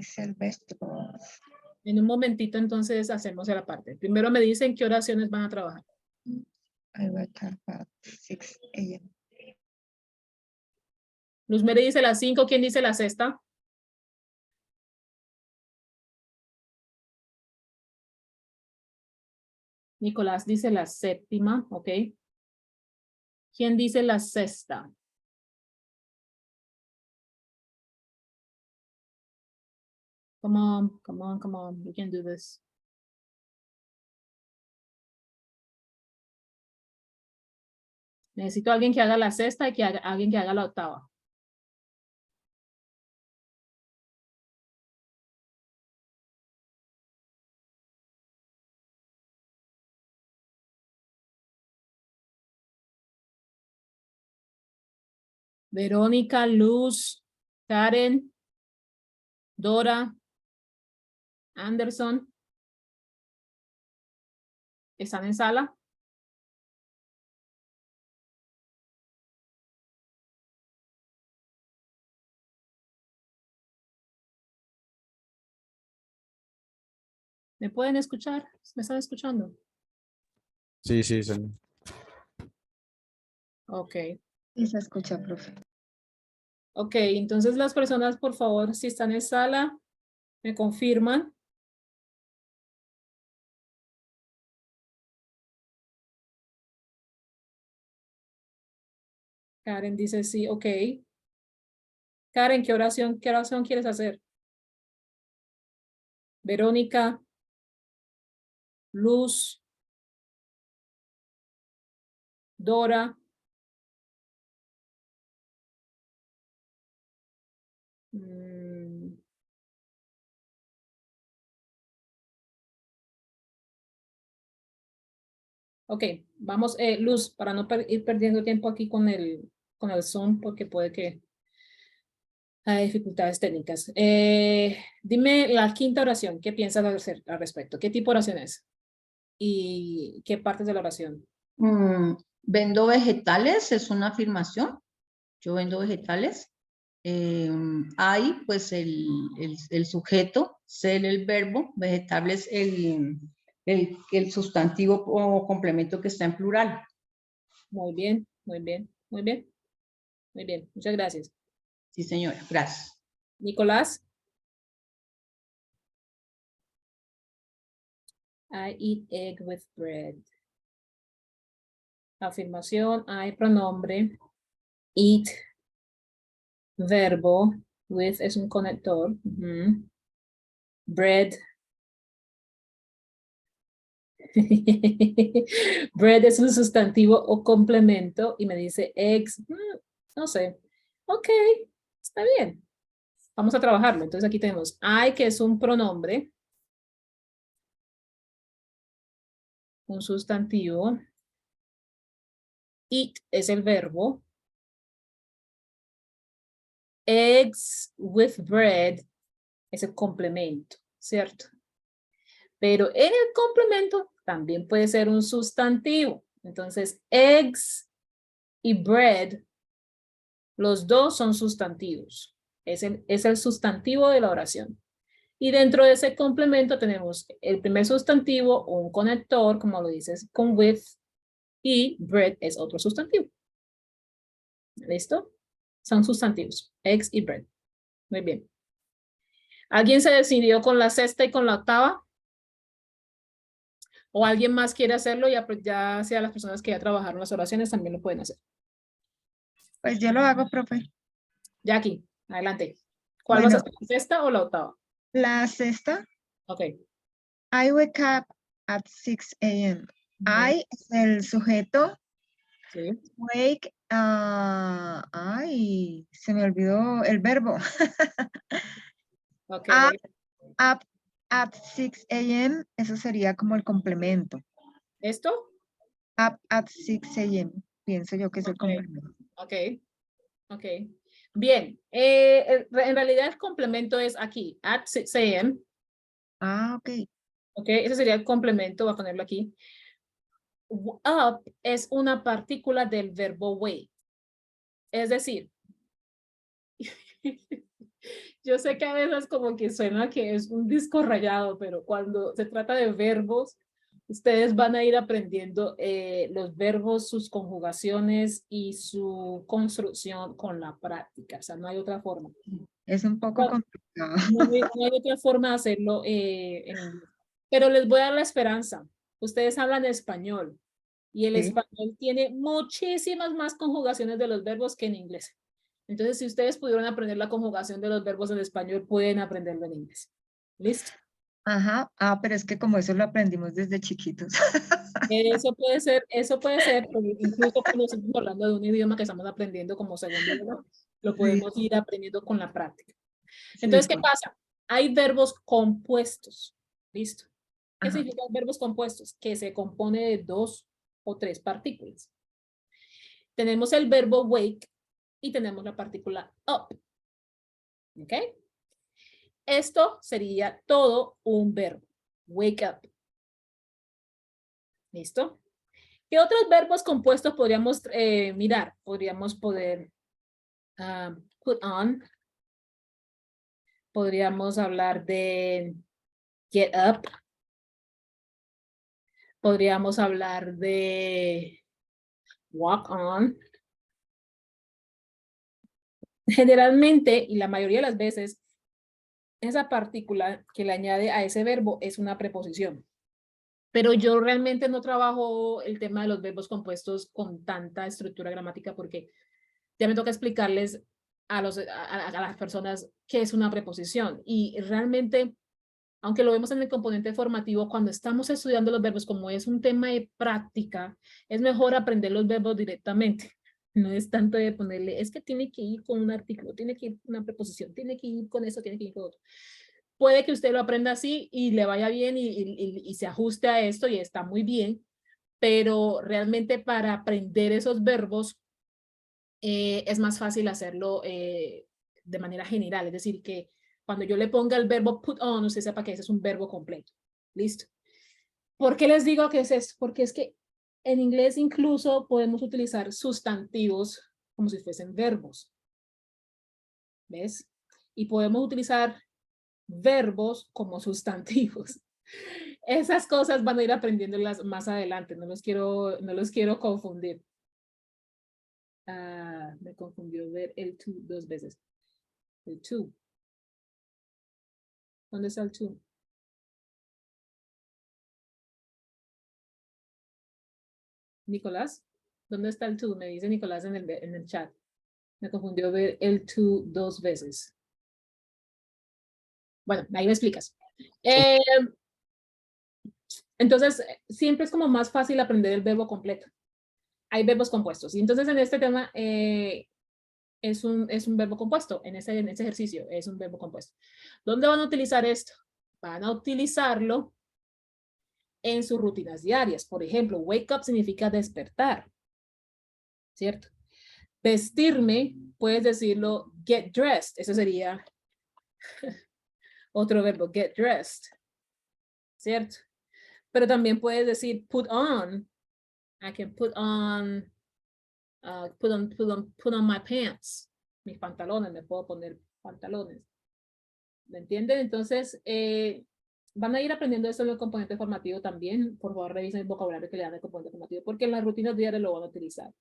sell vegetables. En un momentito entonces hacemos la parte. Primero me dicen qué oraciones van a trabajar. I wake up at 6 a.m. Luz Mary dice la 5, ¿quién dice la sexta? Nicolás dice la séptima, ok. ¿Quién dice la sexta? Come on, come on, come on. We can do this. Necesito a alguien que haga la sexta y que alguien que haga la octava. Verónica, Luz, Karen, Dora, Anderson. ¿Están en sala? ¿Me pueden escuchar? ¿Me están escuchando? Sí, sí, señor. Ok. Y se escucha, profe. Ok, entonces las personas, por favor, si están en sala, me confirman. Karen dice sí, ok. Karen, qué oración quieres hacer? Verónica, Luz, Dora. Ok, vamos, Luz, para no ir perdiendo tiempo aquí con el Zoom, porque puede que hay dificultades técnicas. Dime la quinta oración, ¿qué piensas hacer al respecto? ¿Qué tipo de oración es? ¿Y qué partes de la oración? Vendo vegetales, es una afirmación. Yo vendo vegetales. Hay, pues, el sujeto, ser el verbo, vegetales, el sustantivo o complemento que está en plural. Muy bien, muy bien, muy bien. Muy bien, muchas gracias. Sí, señora, gracias. Nicolás. I eat egg with bread. Afirmación, hay pronombre. Eat, verbo. With es un conector. Bread. Bread es un sustantivo o complemento y me dice eggs. No sé. Ok, está bien. Vamos a trabajarlo. Entonces aquí tenemos I, que es un pronombre. Un sustantivo. Eat es el verbo. Eggs with bread es el complemento, ¿cierto? Pero en el complemento también puede ser un sustantivo. Entonces, eggs y bread, los dos son sustantivos. Es el sustantivo de la oración. Y dentro de ese complemento tenemos el primer sustantivo, un conector, como lo dices, con with, y bread es otro sustantivo. ¿Listo? Son sustantivos, eggs y bread. Muy bien. ¿Alguien se decidió con la sexta y con la octava? ¿O alguien más quiere hacerlo? Ya sea las personas que ya trabajaron las oraciones también lo pueden hacer. Pues yo lo hago, profe. Jackie, adelante. ¿Cuál vas a hacer? ¿La sexta o la octava? La sexta. Ok. I wake up at 6 a.m. I es el sujeto. Sí. Wake, ay, se me olvidó el verbo. Ok. Up at 6 a.m. Eso sería como el complemento. ¿Esto? Up at 6 a.m. Pienso yo que es el complemento. Ok. Ok. Bien. En realidad el complemento es aquí. At 6 a.m. Ok. Ok. Ese sería el complemento. Voy a ponerlo aquí. Up es una partícula del verbo wake. Es decir, yo sé que a veces como que suena que es un disco rayado, pero cuando se trata de verbos, ustedes van a ir aprendiendo los verbos, sus conjugaciones y su construcción con la práctica. O sea, no hay otra forma. Es un poco complicado. No hay otra forma de hacerlo en inglés. Pero les voy a dar la esperanza. Ustedes hablan español y el Sí. español tiene muchísimas más conjugaciones de los verbos que en inglés. Entonces, si ustedes pudieron aprender la conjugación de los verbos en español, pueden aprenderlo en inglés. ¿Listo? Ajá. Ah, pero es que como eso lo aprendimos desde chiquitos. Eso puede ser, porque incluso cuando estamos hablando de un idioma que estamos aprendiendo como segundo idioma, lo Sí, podemos ir aprendiendo con la práctica. sí, Entonces, ¿qué por- pasa? Hay verbos compuestos. ¿Listo? ¿Qué Ajá. significan verbos compuestos? Que se compone de 2 o 3 partículas. Tenemos el verbo wake y tenemos la partícula up. ¿Ok? Esto sería todo un verbo. Wake up. ¿Listo? ¿Qué otros verbos compuestos podríamos mirar? Podríamos poder put on. Podríamos hablar de get up. Podríamos hablar de walk on. Generalmente, y la mayoría de las veces, esa partícula que le añade a ese verbo es una preposición. Pero yo realmente no trabajo el tema de los verbos compuestos con tanta estructura gramática porque ya me toca explicarles a las personas qué es una preposición. Y realmente, aunque lo vemos en el componente formativo, cuando estamos estudiando los verbos, como es un tema de práctica, es mejor aprender los verbos directamente. No es tanto de ponerle, es que tiene que ir con un artículo, tiene que ir con una preposición, tiene que ir con eso, tiene que ir con otro. Puede que usted lo aprenda así y le vaya bien y se ajuste a esto y está muy bien, pero realmente para aprender esos verbos es más fácil hacerlo de manera general, es decir, que cuando yo le ponga el verbo put on, usted sepa que ese es un verbo completo. ¿Listo? ¿Por qué les digo que es esto? Porque es que en inglés incluso podemos utilizar sustantivos como si fuesen verbos. ¿Ves? Y podemos utilizar verbos como sustantivos. Esas cosas van a ir aprendiéndolas más adelante, no los quiero confundir. Me confundió ver el to 2 veces. El to. ¿Dónde está el to? Nicolás, ¿dónde está el to? Me dice Nicolás en el chat. Me confundió ver el to 2 veces. Bueno, ahí me explicas. Entonces, siempre es como más fácil aprender el verbo completo. Hay verbos compuestos. Y entonces en este tema es un verbo compuesto. En ese ejercicio es un verbo compuesto. ¿Dónde van a utilizar esto? Van a utilizarlo en sus rutinas diarias. Por ejemplo, wake up significa despertar. ¿Cierto? Vestirme, puedes decirlo get dressed. Eso sería otro verbo, get dressed. ¿Cierto? Pero también puedes decir put on. I can put on my pants. Mis pantalones, me puedo poner pantalones. ¿Me entienden? Entonces, van a ir aprendiendo esto en el componente formativo también. Por favor, revisen el vocabulario que le dan al componente formativo, porque en las rutinas diarias lo van a utilizar.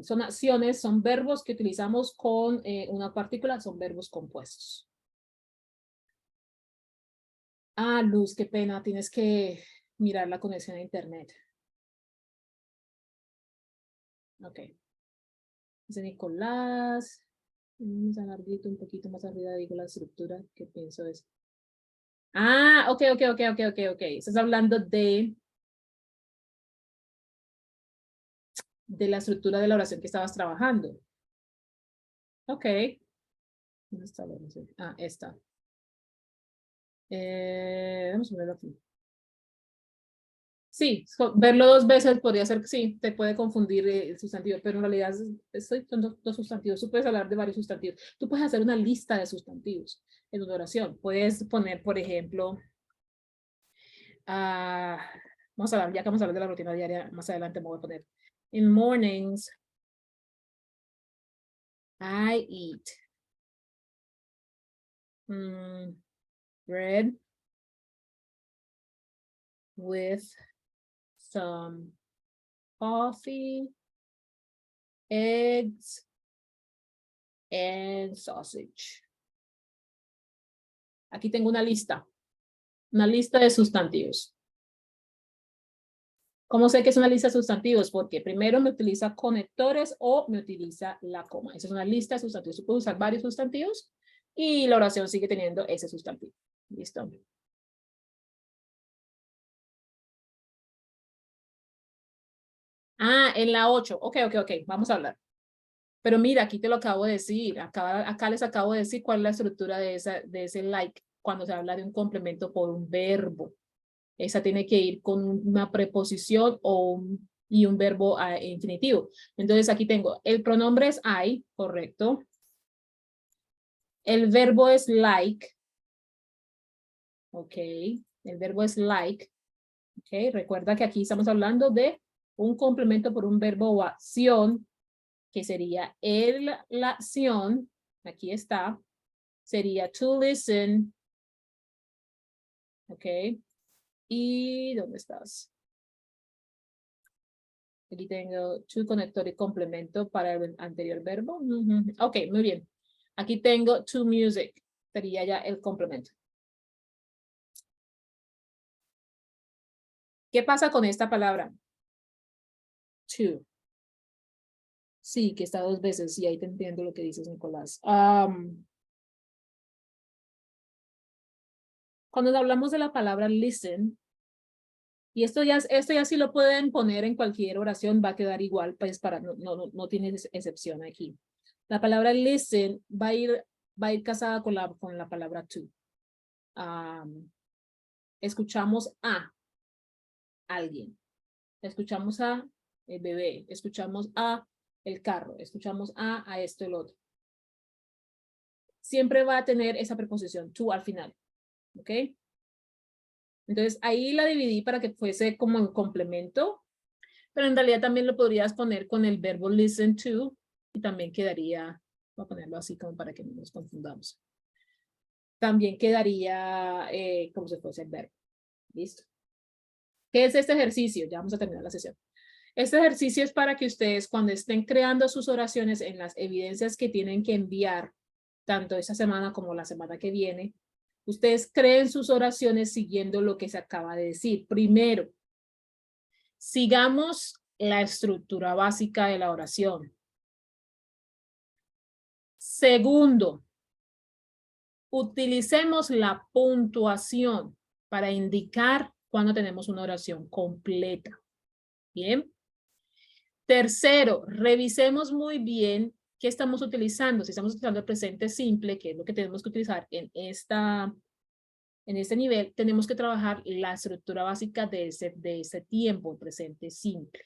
Son acciones, son verbos que utilizamos con una partícula, son verbos compuestos. Luz, qué pena, tienes que mirar la conexión a internet. Ok. Dice Nicolás. Vamos a alarguito un poquito más arriba, digo la estructura que pienso es. Ok. Estás hablando de la estructura de la oración que estabas trabajando. Ok. ¿Dónde está la oración? Esta. Vamos a verlo aquí. Sí, verlo 2 veces podría ser, sí, te puede confundir el sustantivo, pero en realidad son dos sustantivos. Tú puedes hablar de varios sustantivos. Tú puedes hacer una lista de sustantivos en una oración. Puedes poner, por ejemplo, vamos a hablar, ya que vamos a hablar de la rutina diaria, más adelante me voy a poner. In mornings, I eat bread with some coffee, eggs, and sausage. Aquí tengo una lista de sustantivos. ¿Cómo sé que es una lista de sustantivos? Porque primero me utiliza conectores o me utiliza la coma. Esa es una lista de sustantivos. Yo puedo usar varios sustantivos y la oración sigue teniendo ese sustantivo. ¿Listo? Ah, en la 8. Ok. Vamos a hablar. Pero mira, aquí te lo acabo de decir. Acá les acabo de decir cuál es la estructura de ese like cuando se habla de un complemento por un verbo. Esa tiene que ir con una preposición y un verbo infinitivo. Entonces aquí tengo, el pronombre es I, correcto. El verbo es like. Ok, el verbo es like. Ok, recuerda que aquí estamos hablando de un complemento por un verbo o acción, que sería la acción, aquí está, sería to listen. Ok, ¿y dónde estás? Aquí tengo to conector y complemento para el anterior verbo. Ok, muy bien. Aquí tengo to music. Sería ya el complemento. ¿Qué pasa con esta palabra? To. Sí, que está dos veces. Sí, ahí te entiendo lo que dices, Nicolás. Cuando hablamos de la palabra listen, y esto ya sí lo pueden poner en cualquier oración, va a quedar igual, pues no tiene excepción aquí. La palabra listen va a ir casada con la palabra to. Escuchamos a alguien, escuchamos a el bebé, escuchamos a el carro, escuchamos a esto, el otro. Siempre va a tener esa preposición to al final, ¿ok? Entonces ahí la dividí para que fuese como un complemento, pero en realidad también lo podrías poner con el verbo listen to y también quedaría, voy a ponerlo así como para que no nos confundamos. También quedaría como si fuese el verbo. ¿Listo? ¿Qué es este ejercicio? Ya vamos a terminar la sesión. Este ejercicio es para que ustedes cuando estén creando sus oraciones en las evidencias que tienen que enviar, tanto esta semana como la semana que viene, ustedes creen sus oraciones siguiendo lo que se acaba de decir. Primero, sigamos la estructura básica de la oración. Segundo, utilicemos la puntuación para indicar cuando tenemos una oración completa. Bien. Tercero, revisemos muy bien qué estamos utilizando. Si estamos utilizando el presente simple, que es lo que tenemos que utilizar en este nivel, tenemos que trabajar la estructura básica de ese tiempo, el presente simple.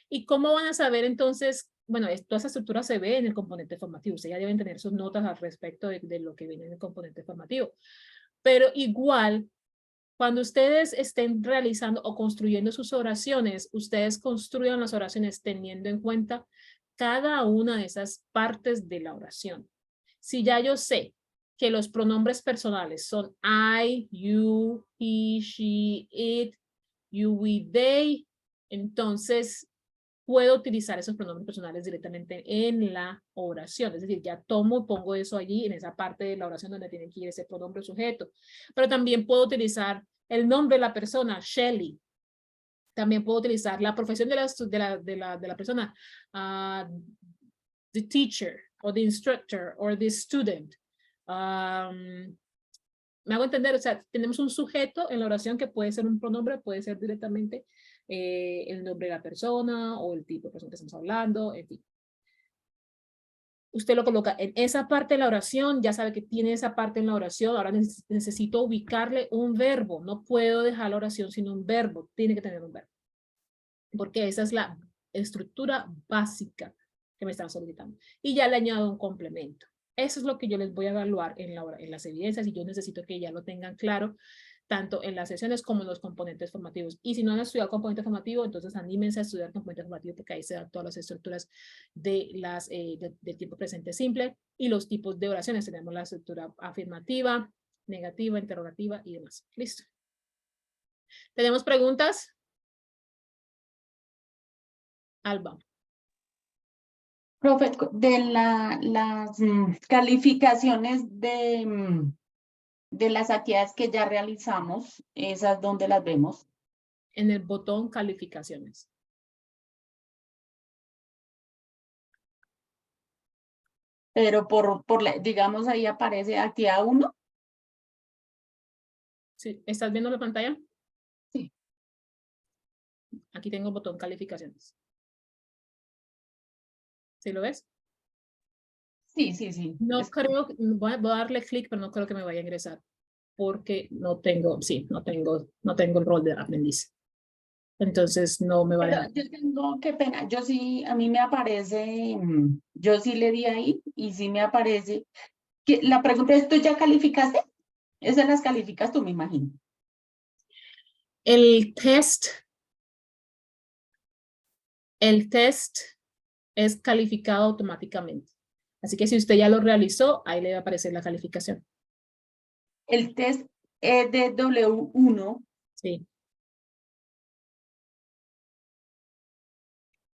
¿Y cómo van a saber entonces? Bueno, toda esa estructura se ve en el componente formativo. Ustedes ya deben tener sus notas al respecto de lo que viene en el componente formativo. Pero igual, cuando ustedes estén realizando o construyendo sus oraciones, ustedes construyan las oraciones teniendo en cuenta cada una de esas partes de la oración. Si ya yo sé que los pronombres personales son I, you, he, she, it, you, we, they, entonces puedo utilizar esos pronombres personales directamente en la oración. Es decir, ya tomo y pongo eso allí en esa parte de la oración donde tiene que ir ese pronombre sujeto. Pero también puedo utilizar el nombre de la persona, Shelly. También puedo utilizar la profesión de la persona, the teacher, o the instructor, or the student. Me hago entender, o sea, tenemos un sujeto en la oración que puede ser un pronombre, puede ser directamente el nombre de la persona o el tipo de persona que estamos hablando, en fin. Usted lo coloca en esa parte de la oración, ya sabe que tiene esa parte en la oración, ahora necesito ubicarle un verbo, no puedo dejar la oración sin un verbo, tiene que tener un verbo. Porque esa es la estructura básica que me están solicitando. Y ya le añado un complemento. Eso es lo que yo les voy a evaluar en las evidencias y yo necesito que ya lo tengan claro tanto en las sesiones como en los componentes formativos. Y si no han estudiado componente formativo, entonces anímense a estudiar componente formativo porque ahí se dan todas las estructuras del tiempo presente simple y los tipos de oraciones. Tenemos la estructura afirmativa, negativa, interrogativa y demás. Listo. ¿Tenemos preguntas? Alba. Profe, de las calificaciones de las actividades que ya realizamos, esas donde las vemos. en el botón calificaciones. Pero digamos, ahí aparece actividad 1. ¿Sí? ¿Estás viendo la pantalla? Sí. Aquí tengo el botón calificaciones. ¿Sí lo ves? Sí, sí, sí. No creo, voy a darle clic, pero no creo que me vaya a ingresar. Porque no tengo el rol de aprendiz. Entonces no me va Pero a... yo tengo, qué pena, yo sí, a mí me aparece, yo sí le di ahí y sí me aparece. La pregunta es, ¿tú ya calificaste? Esas las calificas tú, me imagino. El test es calificado automáticamente. Así que si usted ya lo realizó, ahí le va a aparecer la calificación. El test de W1 Sí.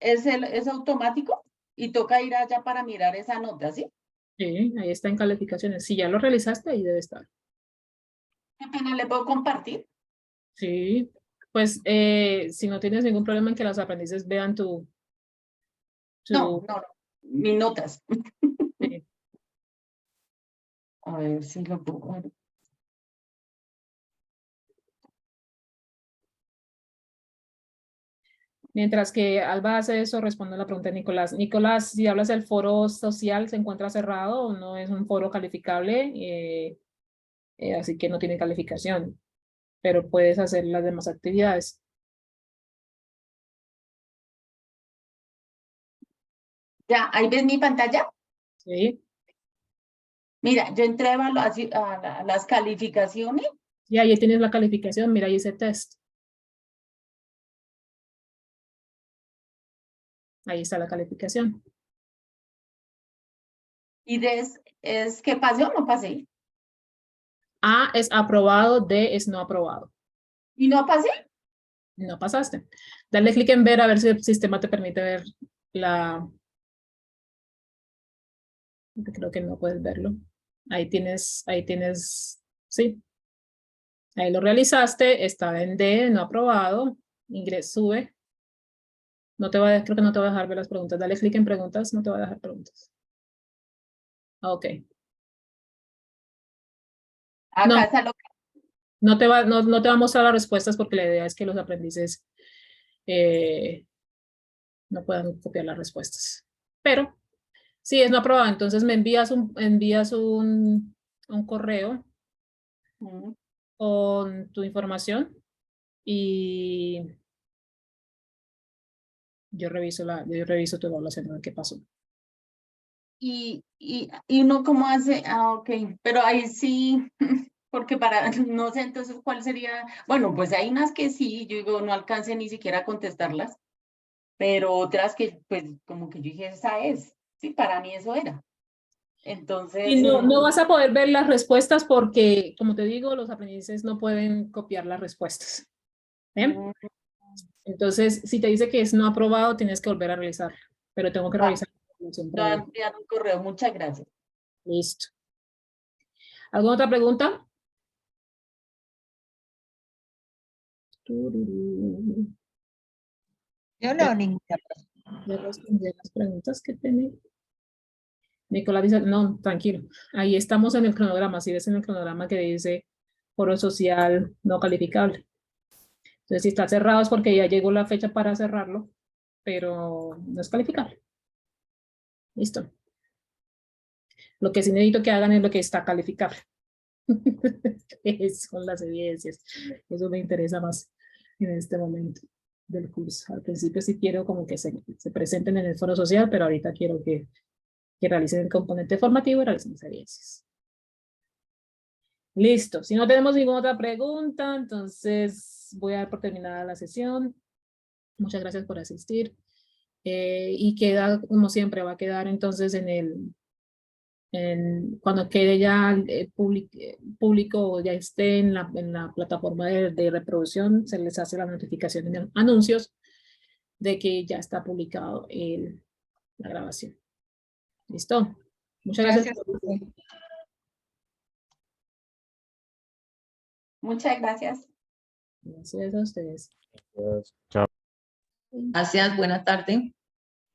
es automático y toca ir allá para mirar esa nota, ¿sí? Sí, ahí está en calificaciones. Si ya lo realizaste, ahí debe estar. Qué pena, ¿le puedo compartir? Sí. Pues si no tienes ningún problema en que los aprendices vean No, no, no, mis notas. Sí. A ver si lo puedo ver. Mientras que Alba hace eso, responde a la pregunta de Nicolás. Nicolás, si hablas del foro social, ¿se encuentra cerrado o no es un foro calificable? Así que no tiene calificación, pero puedes hacer las demás actividades. Ya, ahí ves mi pantalla. Sí. Mira, yo entré a las calificaciones. Y ahí tienes la calificación. Mira, ahí dice test. Ahí está la calificación. Y es que pasé o no pasé. A es aprobado, D es no aprobado. ¿Y no pasé? No pasaste. Dale clic en ver a ver si el sistema te permite ver la... Creo que no puedes verlo. Ahí tienes, sí. Ahí lo realizaste, está en D, no aprobado. Sube. No te va a, creo que no te va a dejar ver las preguntas. Dale clic en preguntas, no te va a dejar preguntas. Ok. No, Acá está lo que... no te va a mostrar las respuestas porque la idea es que los aprendices no puedan copiar las respuestas. Pero sí, es no aprobado. Entonces me envías un correo con tu información y yo reviso tu evaluación, a ver qué pasó. Y uno cómo hace, ok, pero ahí sí, porque no sé entonces cuál sería, bueno, pues hay unas que sí, yo digo, no alcancé ni siquiera a contestarlas, pero otras que pues como que yo dije, esa es, sí, para mí eso era. Entonces, Y no vas a poder ver las respuestas porque, como te digo, los aprendices no pueden copiar las respuestas. ¿Bien? Entonces, si te dice que es no aprobado, tienes que volver a realizar, pero tengo que revisar la información voy a previa. enviar un correo, muchas gracias. Listo. ¿Alguna otra pregunta? Yo no, ninguna. Ya respondí las preguntas que tenía. Nicolás dice, no, tranquilo. Ahí estamos en el cronograma. Si ves en el cronograma que dice foro social no calificable. Entonces, si está cerrado es porque ya llegó la fecha para cerrarlo, pero no es calificable. Listo. Lo que sí necesito que hagan es lo que está calificable. Son las evidencias. Eso me interesa más en este momento del curso. Al principio sí quiero como que se presenten en el foro social, pero ahorita quiero que realicen el componente formativo y realicen las evidencias. Listo. Si no tenemos ninguna otra pregunta, entonces voy a dar por terminada la sesión. Muchas gracias por asistir. Y queda, como siempre, va a quedar entonces cuando quede ya público o ya esté en la plataforma de reproducción, se les hace la notificación en anuncios de que ya está publicado la grabación. ¿Listo? Muchas gracias. Gracias. Muchas gracias. Gracias a ustedes. Chao. Gracias, buena tarde.